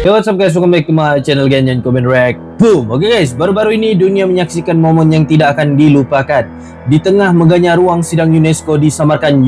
Hey, what's up guys, welcome back to my channel Ganyan Comment React. Boom. Oke guys, baru-baru ini dunia menyaksikan momen yang tidak akan dilupakan. Di tengah megahnya ruang sidang UNESCO di Samarkand,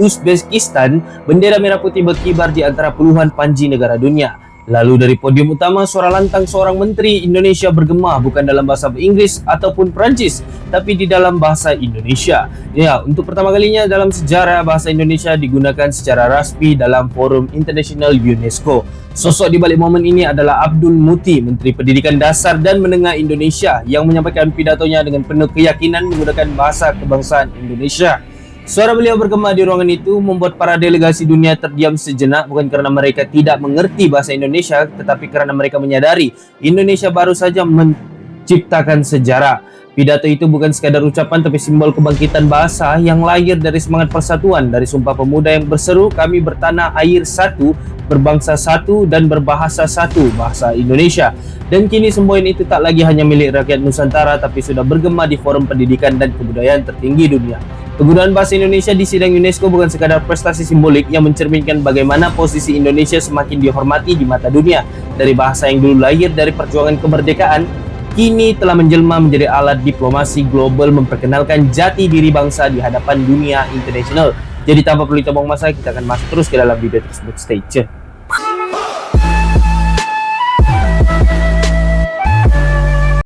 Uzbekistan, bendera merah putih berkibar di antara puluhan panji negara dunia. Lalu dari podium utama, suara lantang seorang menteri Indonesia bergema bukan dalam bahasa Inggris ataupun Perancis, tapi di dalam bahasa Indonesia. Ya, untuk pertama kalinya dalam sejarah bahasa Indonesia digunakan secara resmi dalam forum internasional UNESCO. Sosok di balik momen ini adalah Abdul Muti, Menteri Pendidikan Dasar dan Menengah Indonesia, yang menyampaikan pidatonya dengan penuh keyakinan menggunakan bahasa kebangsaan Indonesia. Suara beliau bergema di ruangan itu membuat para delegasi dunia terdiam sejenak, bukan karena mereka tidak mengerti bahasa Indonesia, tetapi karena mereka menyadari Indonesia baru saja menciptakan sejarah. Pidato itu bukan sekadar ucapan, tapi simbol kebangkitan bahasa yang lahir dari semangat persatuan, dari Sumpah Pemuda yang berseru, "Kami bertanah air satu, berbangsa satu, dan berbahasa satu, bahasa Indonesia." Dan kini semboyan itu tak lagi hanya milik rakyat Nusantara, tapi sudah bergema di forum pendidikan dan kebudayaan tertinggi dunia. Penggunaan bahasa Indonesia di sidang UNESCO bukan sekadar prestasi simbolik yang mencerminkan bagaimana posisi Indonesia semakin dihormati di mata dunia. Dari bahasa yang dulu lahir dari perjuangan kemerdekaan, kini telah menjelma menjadi alat diplomasi global memperkenalkan jati diri bangsa di hadapan dunia internasional. Jadi tanpa perlu kita buang masa, kita akan masuk terus ke dalam video tersebut. Stay tune.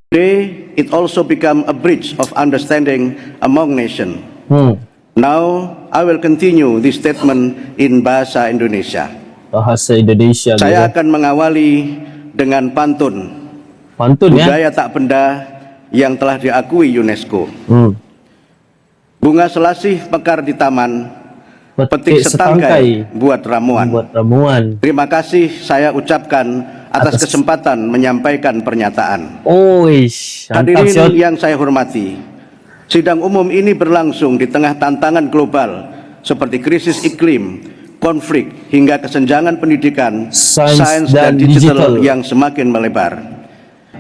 Today, it also become a bridge of understanding among nations. Now, I will continue this statement in bahasa Indonesia. Bahasa Indonesia. Saya akan mengawali dengan pantun. Pantun ya? Budaya tak benda yang telah diakui UNESCO. Bunga selasih mekar di taman, petik setangkai buat ramuan. Terima kasih saya ucapkan atas kesempatan menyampaikan pernyataan. Hadirin yang saya hormati, sidang umum ini berlangsung di tengah tantangan global seperti krisis iklim, konflik, hingga kesenjangan pendidikan, sains dan digital yang semakin melebar.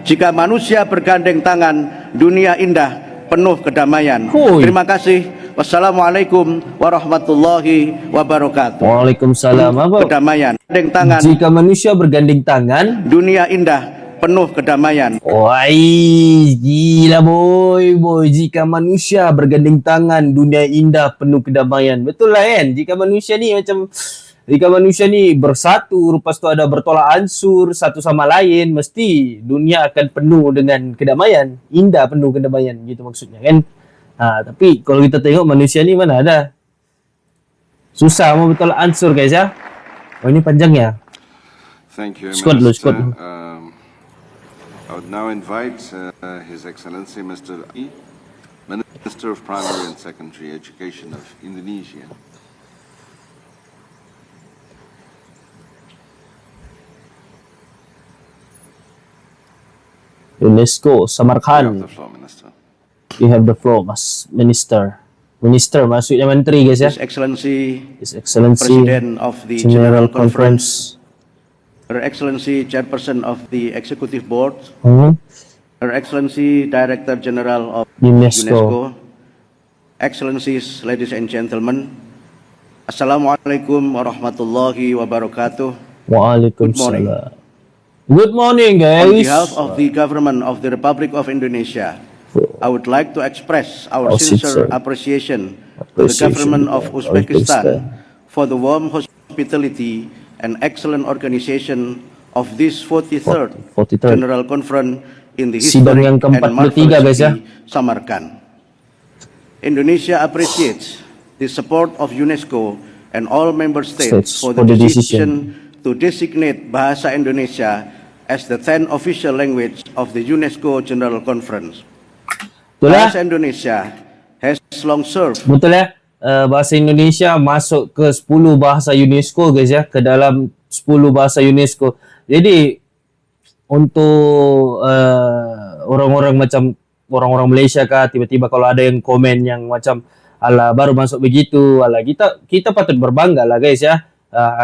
Jika manusia bergandeng tangan, dunia indah penuh kedamaian. Terima kasih. Wassalamualaikum warahmatullahi wabarakatuh. Waalaikumsalam. Kedamaian. Jika manusia bergandeng tangan, dunia indah penuh kedamaian. Gila boy. Jika manusia bergandeng tangan, dunia indah penuh kedamaian. Betul lah kan? Jika manusia ni bersatu, lepas tu ada bertolak ansur satu sama lain, mesti dunia akan penuh dengan kedamaian. Indah, penuh kedamaian, gitu maksudnya kan. Tapi kalau kita tengok manusia ni mana ada. Susah mau bertolak ansur guys ya. Ini panjang ya. Thank you, Scott. I would now invite His Excellency Mr. Ali, Minister of Primary and Secondary Education of Indonesia. UNESCO, Samarkand. You have the floor, Minister. You have the floor, Mas Minister. Minister maksudnya menteri guys ya. His Excellency President of the General Conference. Her Excellency Chairperson of the Executive Board, Her Excellency Director General of UNESCO, Excellencies, ladies and gentlemen, Assalamualaikum warahmatullahi wabarakatuh. Waalaikumsalam. Good morning guys. On behalf of the Government of the Republic of Indonesia, I would like to express our sincere appreciation to the Government of Uzbekistan for the warm hospitality and excellent organization of this 43rd General Conference in the historic and marvelous Samarkand. Indonesia appreciates the support of UNESCO and all member states for the decision to designate Bahasa Indonesia as the 10th official language of the UNESCO General Conference. Bahasa Indonesia has long served. Betul ya? Bahasa Indonesia masuk ke 10 bahasa UNESCO guys ya, ke dalam 10 bahasa UNESCO. Jadi untuk orang-orang macam orang-orang Malaysia kah, tiba-tiba kalau ada yang komen yang macam ala baru masuk begitu, ala kita patut berbangga lah guys ya.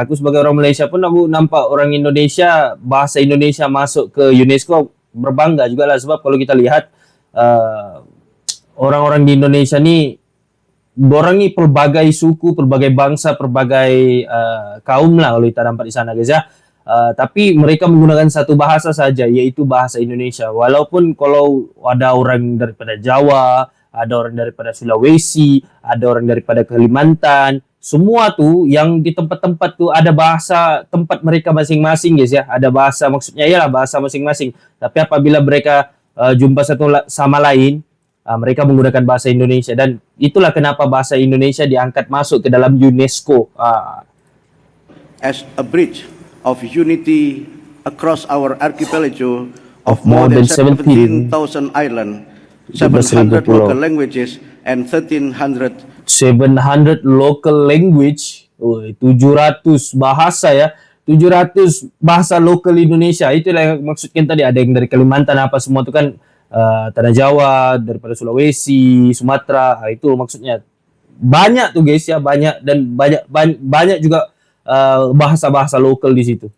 Aku sebagai orang Malaysia pun aku nampak orang Indonesia, bahasa Indonesia masuk ke UNESCO, berbangga juga lah, sebab kalau kita lihat orang-orang di Indonesia ni, orang ni pelbagai suku, pelbagai bangsa, pelbagai kaum lah kalau kita nampak di sana guys ya. Tapi mereka menggunakan satu bahasa saja, yaitu bahasa Indonesia. Walaupun kalau ada orang daripada Jawa, ada orang daripada Sulawesi, ada orang daripada Kalimantan, semua tuh yang di tempat-tempat tuh ada bahasa tempat mereka masing-masing, guys ya. Ada bahasa, maksudnya ya bahasa masing-masing. Tapi apabila mereka jumpa satu sama lain, mereka menggunakan bahasa Indonesia, dan itulah kenapa bahasa Indonesia diangkat masuk ke dalam UNESCO. As a bridge of unity across our archipelago Of of more than 17,000 17,000 islands, 17,000 700 pulau. local languages, and 1,300 700 local language, 700 bahasa ya, 700 bahasa lokal Indonesia. Itulah yang maksudkan tadi, ada yang dari Kalimantan apa semua itu kan, Tanah Jawa, daripada Sulawesi, Sumatera, itu maksudnya. Banyak tuh guys ya, banyak, dan banyak juga bahasa-bahasa lokal di situ.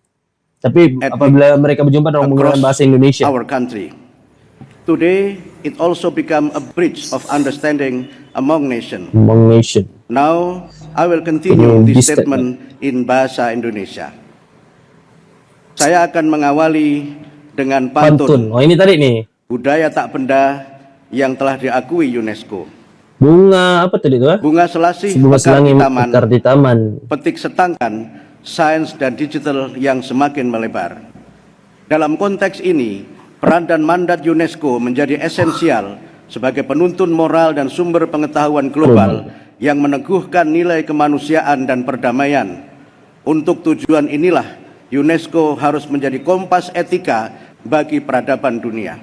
Tapi apabila mereka berjumpa dan menggunakan bahasa Indonesia. our country. Today, it also become a bridge of understanding among nations. Now, I will continue this statement in bahasa Indonesia. Saya akan mengawali dengan pantun. Oh ini tadi nih. Budaya tak benda yang telah diakui UNESCO. Bunga apa tadi tuh? Bunga selasih Bunga mekar selangi di taman, mekar di taman. petik setangkan, sains dan digital yang semakin melebar. Dalam konteks ini, peran dan mandat UNESCO menjadi esensial sebagai penuntun moral dan sumber pengetahuan global yang meneguhkan nilai kemanusiaan dan perdamaian. Untuk tujuan inilah, UNESCO harus menjadi kompas etika bagi peradaban dunia.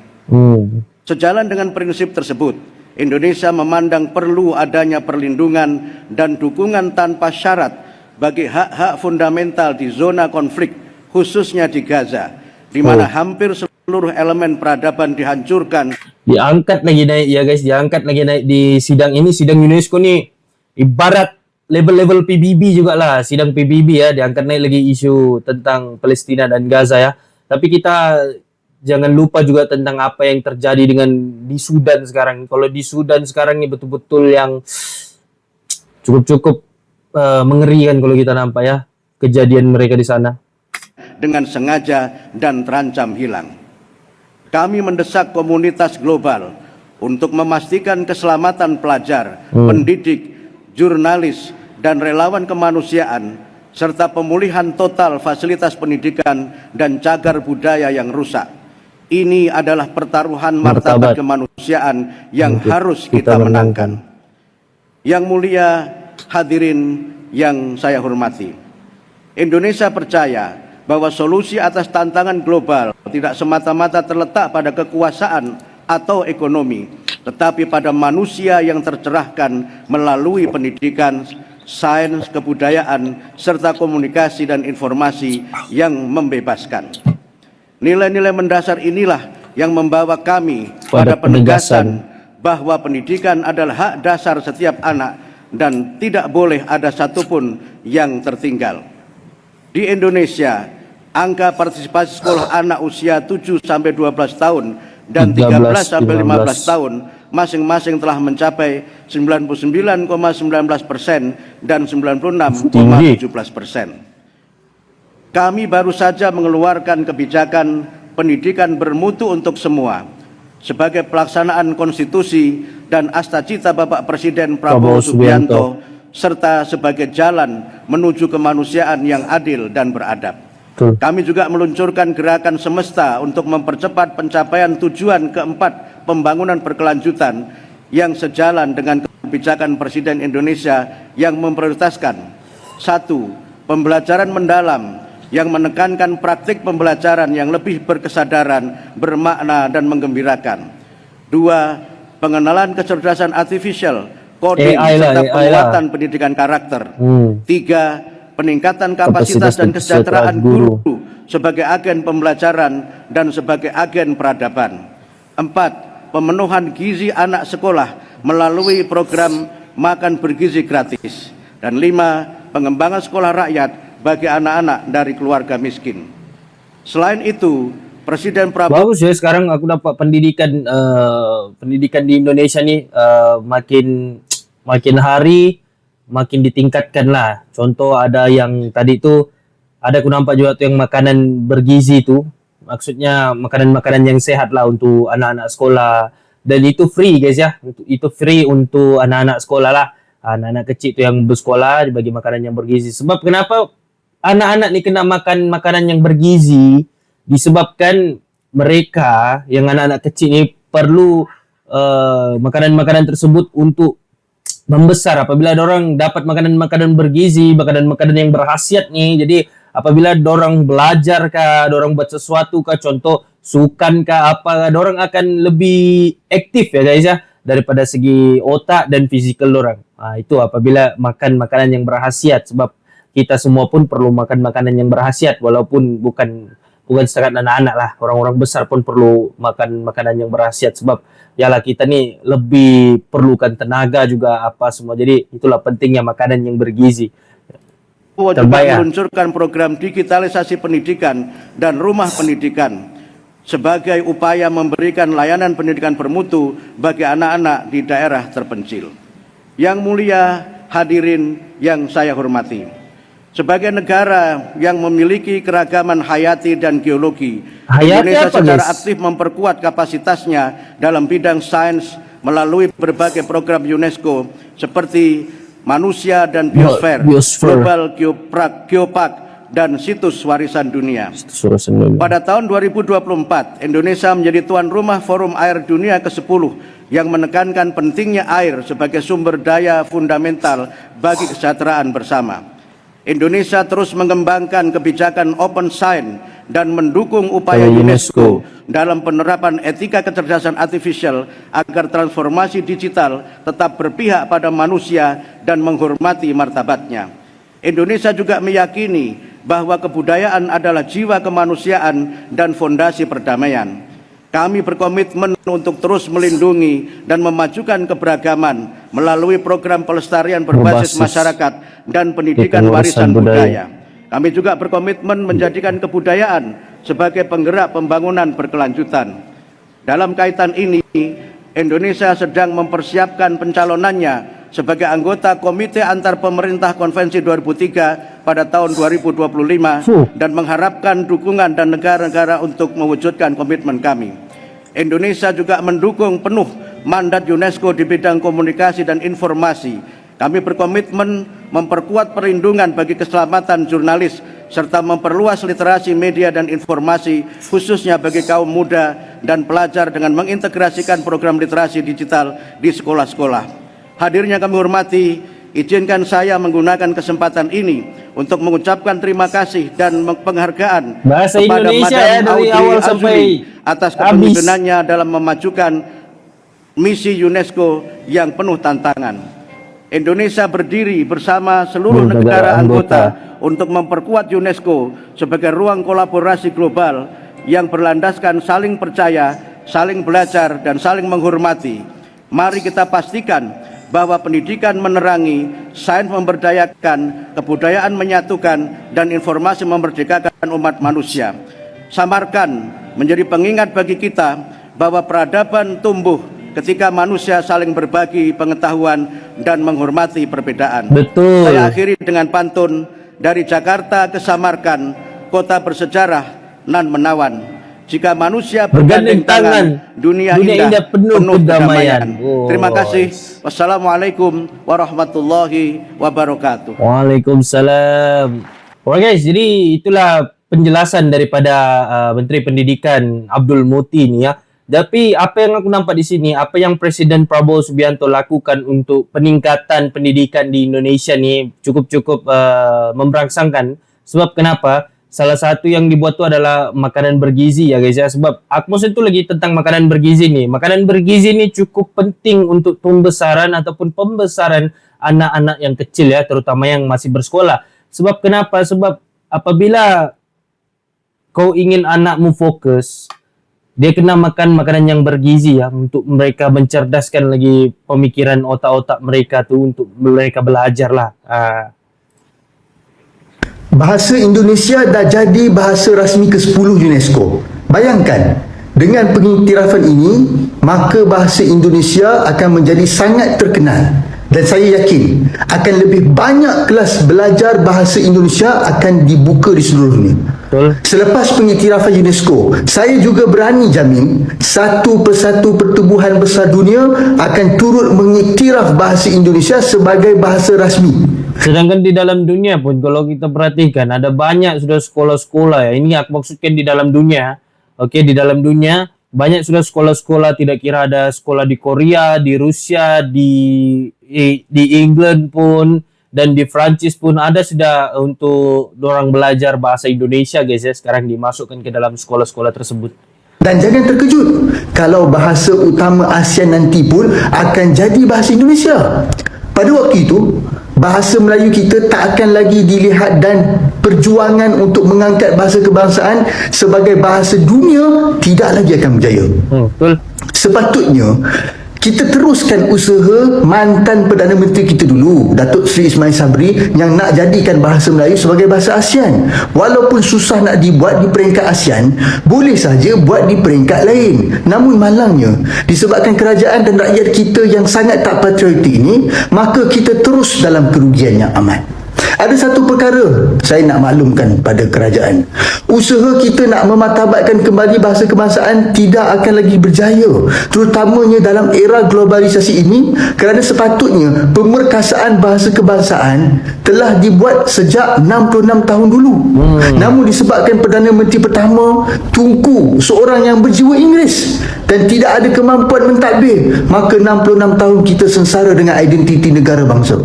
Sejalan dengan prinsip tersebut, Indonesia memandang perlu adanya perlindungan dan dukungan tanpa syarat bagi hak-hak fundamental di zona konflik, khususnya di Gaza, di mana hampir seluruh elemen peradaban dihancurkan. Diangkat lagi naik ya guys, diangkat lagi naik di sidang ini. Sidang UNESCO nih ibarat level-level PBB juga lah, sidang PBB ya, diangkat naik lagi isu tentang Palestina dan Gaza ya. Tapi kita jangan lupa juga tentang apa yang terjadi dengan di Sudan sekarang. Kalau di Sudan sekarang ini betul-betul yang cukup mengerikan kalau kita nampak ya kejadian mereka di sana. Dengan sengaja dan terancam hilang. Kami mendesak komunitas global untuk memastikan keselamatan pelajar, pendidik, jurnalis, dan relawan kemanusiaan, serta pemulihan total fasilitas pendidikan dan cagar budaya yang rusak. Ini adalah pertaruhan martabat kemanusiaan yang harus kita menangkan. Yang mulia hadirin yang saya hormati, Indonesia percaya bahwa solusi atas tantangan global tidak semata-mata terletak pada kekuasaan atau ekonomi, tetapi pada manusia yang tercerahkan melalui pendidikan, sains, kebudayaan, serta komunikasi dan informasi yang membebaskan. Nilai-nilai mendasar inilah yang membawa kami pada penegasan bahwa pendidikan adalah hak dasar setiap anak dan tidak boleh ada satupun yang tertinggal. Di Indonesia, angka partisipasi sekolah anak usia 7-12 tahun dan 13-15 tahun masing-masing telah mencapai 99,19% dan 96,17%. Kami baru saja mengeluarkan kebijakan pendidikan bermutu untuk semua sebagai pelaksanaan konstitusi dan asta-cita Bapak Presiden Prabowo Subianto, serta sebagai jalan menuju kemanusiaan yang adil dan beradab. Kami juga meluncurkan gerakan semesta untuk mempercepat pencapaian tujuan keempat pembangunan berkelanjutan yang sejalan dengan kebijakan Presiden Indonesia yang memprioritaskan: 1. Pembelajaran mendalam yang menekankan praktik pembelajaran yang lebih berkesadaran, bermakna, dan menggembirakan. 2. Pengenalan kecerdasan artifisial, coding, serta penguatan pendidikan karakter. 3. Peningkatan kapasitas dan kesejahteraan guru sebagai agen pembelajaran dan sebagai agen peradaban. 4. Pemenuhan gizi anak sekolah melalui program makan bergizi gratis. Dan 5. Pengembangan sekolah rakyat bagi anak-anak dari keluarga miskin. Selain itu, Presiden Prabowo... Bagus ya, sekarang aku dapat pendidikan di Indonesia nih makin hari makin ditingkatkan lah. Contoh ada yang tadi itu ada aku nampak juga tuh yang makanan bergizi tuh, maksudnya makanan-makanan yang sehat lah untuk anak-anak sekolah, dan itu free guys ya, itu free untuk anak-anak sekolah lah, anak-anak kecil tuh yang bersekolah dibagi makanan yang bergizi. Sebab kenapa anak-anak nih kena makan makanan yang bergizi, disebabkan mereka yang anak-anak kecil ini perlu makanan-makanan tersebut untuk membesar. Apabila orang dapat makanan-makanan bergizi, makanan-makanan yang berkhasiat nih, jadi apabila dorang belajar kah, dorang buat sesuatu kah, contoh sukan kah apa, dorang akan lebih aktif ya guys ya, daripada segi otak dan fisikal dorang. Itu apabila makan makanan yang berkhasiat, sebab kita semua pun perlu makan makanan yang berkhasiat, walaupun bukan setakat anak-anak lah, orang-orang besar pun perlu makan makanan yang berkhasiat, sebab yalah kita nih lebih perlukan tenaga juga apa semua. Jadi itulah pentingnya makanan yang bergizi. Juga meluncurkan program digitalisasi pendidikan dan rumah pendidikan sebagai upaya memberikan layanan pendidikan bermutu bagi anak-anak di daerah terpencil. Yang mulia hadirin yang saya hormati, sebagai negara yang memiliki keragaman hayati dan geologi, Indonesia secara aktif memperkuat kapasitasnya dalam bidang sains melalui berbagai program UNESCO seperti Manusia dan Biosfer, Global Geopark, dan Situs Warisan Dunia. Pada tahun 2024, Indonesia menjadi tuan rumah Forum Air Dunia ke-10 yang menekankan pentingnya air sebagai sumber daya fundamental bagi kesejahteraan bersama. Indonesia terus mengembangkan kebijakan open science dan mendukung upaya UNESCO dalam penerapan etika kecerdasan artifisial agar transformasi digital tetap berpihak pada manusia dan menghormati martabatnya. Indonesia juga meyakini bahwa kebudayaan adalah jiwa kemanusiaan dan fondasi perdamaian. Kami berkomitmen untuk terus melindungi dan memajukan keberagaman melalui program pelestarian berbasis masyarakat dan pendidikan warisan budaya. Kami juga berkomitmen menjadikan kebudayaan sebagai penggerak pembangunan berkelanjutan. Dalam kaitan ini, Indonesia sedang mempersiapkan pencalonannya sebagai anggota Komite Antar Pemerintah Konvensi 2003 pada tahun 2025 dan mengharapkan dukungan dan negara-negara untuk mewujudkan komitmen kami. Indonesia juga mendukung penuh mandat UNESCO di bidang komunikasi dan informasi. Kami berkomitmen memperkuat perlindungan bagi keselamatan jurnalis serta memperluas literasi media dan informasi khususnya bagi kaum muda dan pelajar dengan mengintegrasikan program literasi digital di sekolah-sekolah. Hadirnya kami hormati, izinkan saya menggunakan kesempatan ini untuk mengucapkan terima kasih dan penghargaan Bahasa kepada Indonesia Madam ya, dari Audrey awal Azoulay sampai atas kepemimpinannya dalam memajukan misi UNESCO yang penuh tantangan. Indonesia berdiri bersama seluruh negara anggota untuk memperkuat UNESCO sebagai ruang kolaborasi global yang berlandaskan saling percaya, saling belajar, dan saling menghormati. Mari kita pastikan bahwa pendidikan menerangi, sains memberdayakan, kebudayaan menyatukan, dan informasi memerdekakan umat manusia. Samarkan menjadi pengingat bagi kita bahwa peradaban tumbuh ketika manusia saling berbagi pengetahuan dan menghormati perbedaan. Betul. Saya akhiri dengan pantun, dari Jakarta ke Samarkan, kota bersejarah nan menawan. Jika manusia bergandeng tangan, dunia indah penuh kedamaian. Terima kasih. Wassalamualaikum warahmatullahi wabarakatuh. Waalaikumsalam. Alright guys, jadi itulah penjelasan daripada Menteri Pendidikan Abdul Muti ni ya. Tapi apa yang aku nampak di sini, apa yang Presiden Prabowo Subianto lakukan untuk peningkatan pendidikan di Indonesia ni cukup-cukup memberangsangkan. Sebab kenapa? Salah satu yang dibuat tu adalah makanan bergizi ya guys ya. Sebab aku maksud tu lagi tentang makanan bergizi ni. Makanan bergizi ni cukup penting untuk pembesaran ataupun pembesaran anak-anak yang kecil ya, terutama yang masih bersekolah. Sebab kenapa? Sebab apabila kau ingin anakmu fokus, dia kena makan makanan yang bergizi ya, untuk mereka mencerdaskan lagi pemikiran otak-otak mereka tu, untuk mereka belajar lah. Bahasa Indonesia dah jadi bahasa rasmi ke-10 UNESCO. Bayangkan, dengan pengiktirafan ini, maka bahasa Indonesia akan menjadi sangat terkenal Dan saya yakin akan lebih banyak kelas belajar bahasa Indonesia akan dibuka di seluruh dunia. Betul. Selepas pengiktirafan UNESCO, saya juga berani jamin satu persatu pertubuhan besar dunia akan turut mengiktiraf bahasa Indonesia sebagai bahasa rasmi. Sedangkan di dalam dunia pun kalau kita perhatikan ada banyak sudah sekolah-sekolah ya. Ini aku maksudkan di dalam dunia. Oke, di dalam dunia banyak sudah sekolah-sekolah, tidak kira ada sekolah di Korea, di Rusia, di England pun, dan di Prancis pun ada sudah untuk orang belajar bahasa Indonesia guys ya, sekarang dimasukkan ke dalam sekolah-sekolah tersebut. Dan jangan terkejut kalau bahasa utama ASEAN nanti pun akan jadi bahasa Indonesia. Pada waktu itu, bahasa Melayu kita tak akan lagi dilihat dan perjuangan untuk mengangkat bahasa kebangsaan sebagai bahasa dunia tidak lagi akan berjaya. Betul. Sepatutnya kita teruskan usaha mantan Perdana Menteri kita dulu, Datuk Seri Ismail Sabri, yang nak jadikan bahasa Melayu sebagai bahasa ASEAN. Walaupun susah nak dibuat di peringkat ASEAN, boleh saja buat di peringkat lain. Namun malangnya, disebabkan kerajaan dan rakyat kita yang sangat tak patriotik ini, maka kita terus dalam kerugian yang amat. Ada satu perkara saya nak maklumkan pada kerajaan. Usaha kita nak memartabatkan kembali bahasa kebangsaan tidak akan lagi berjaya, terutamanya dalam era globalisasi ini, kerana sepatutnya pemerkasaan bahasa kebangsaan telah dibuat sejak 66 tahun dulu. Namun disebabkan Perdana Menteri pertama Tunku seorang yang berjiwa Inggeris dan tidak ada kemampuan mentadbir, maka 66 tahun kita sengsara dengan identiti negara bangsa.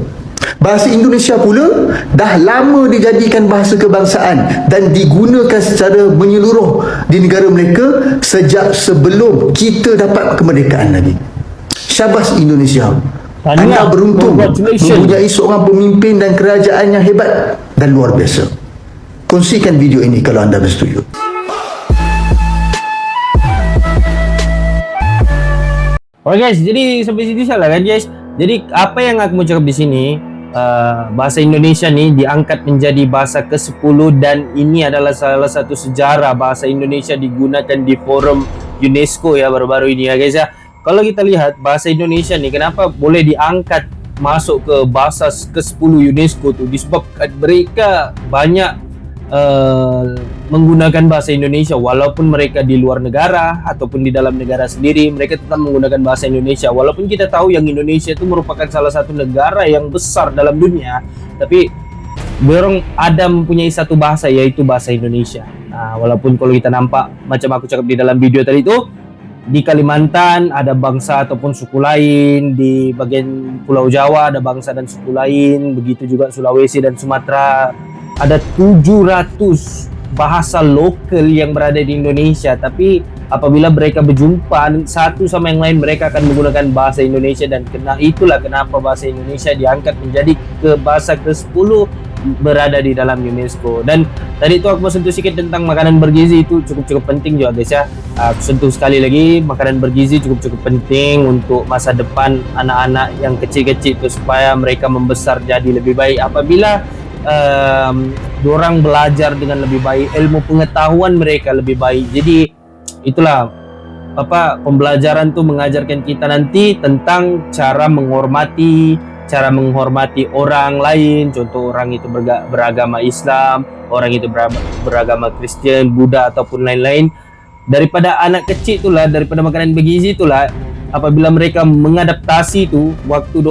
Bahasa Indonesia pula dah lama dijadikan bahasa kebangsaan dan digunakan secara menyeluruh di negara mereka sejak sebelum kita dapat kemerdekaan lagi. Syabas Indonesia. Anda beruntung mempunyai seorang pemimpin dan kerajaan yang hebat dan luar biasa. Kongsikan video ini kalau anda bersetuju. Alright guys, jadi sampai situ salah kan guys. Jadi apa yang aku mau cakap di sini, bahasa Indonesia ni diangkat menjadi bahasa ke-10 dan ini adalah salah satu sejarah bahasa Indonesia digunakan di forum UNESCO ya baru-baru ini ya guys ya. Kalau kita lihat bahasa Indonesia ni kenapa boleh diangkat masuk ke bahasa ke-10 UNESCO tu, disebabkan mereka banyak menggunakan bahasa Indonesia walaupun mereka di luar negara ataupun di dalam negara sendiri, mereka tetap menggunakan bahasa Indonesia. Walaupun kita tahu yang Indonesia itu merupakan salah satu negara yang besar dalam dunia, tapi orang ada mempunyai satu bahasa, yaitu bahasa Indonesia. Nah, walaupun kalau kita nampak macam aku cakap di dalam video tadi itu, di Kalimantan ada bangsa ataupun suku lain, di bagian Pulau Jawa ada bangsa dan suku lain, begitu juga Sulawesi dan Sumatera. Ada 700 bahasa lokal yang berada di Indonesia, tapi apabila mereka berjumpa satu sama yang lain, mereka akan menggunakan bahasa Indonesia, dan itulah kenapa bahasa Indonesia diangkat menjadi bahasa ke-10 berada di dalam UNESCO. Dan tadi itu aku mau sentuh sedikit tentang makanan bergizi, itu cukup penting juga guys ya. Aku sentuh sekali lagi, makanan bergizi cukup penting untuk masa depan anak-anak yang kecil-kecil itu, supaya mereka membesar jadi lebih baik. Apabila dorang belajar dengan lebih baik, ilmu pengetahuan mereka lebih baik. Jadi itulah pembelajaran tuh mengajarkan kita nanti tentang cara menghormati orang lain. Contoh orang itu beragama Islam, orang itu beragama Kristen, Buddha ataupun lain-lain. Daripada anak kecil itulah, daripada makanan bergizi itulah, apabila mereka mengadaptasi tu waktu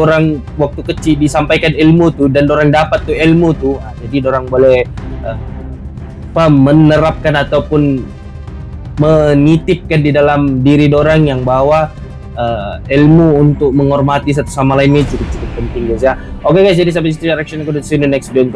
kecil disampaikan ilmu tu dan dorang dapat tu ilmu tu, jadi dorang boleh menerapkan ataupun menitipkan di dalam diri dorang yang bahwa ilmu untuk menghormati satu sama lain ini cukup penting guys ya. Oke guys, jadi sampai situ reaction aku, see you in the next video.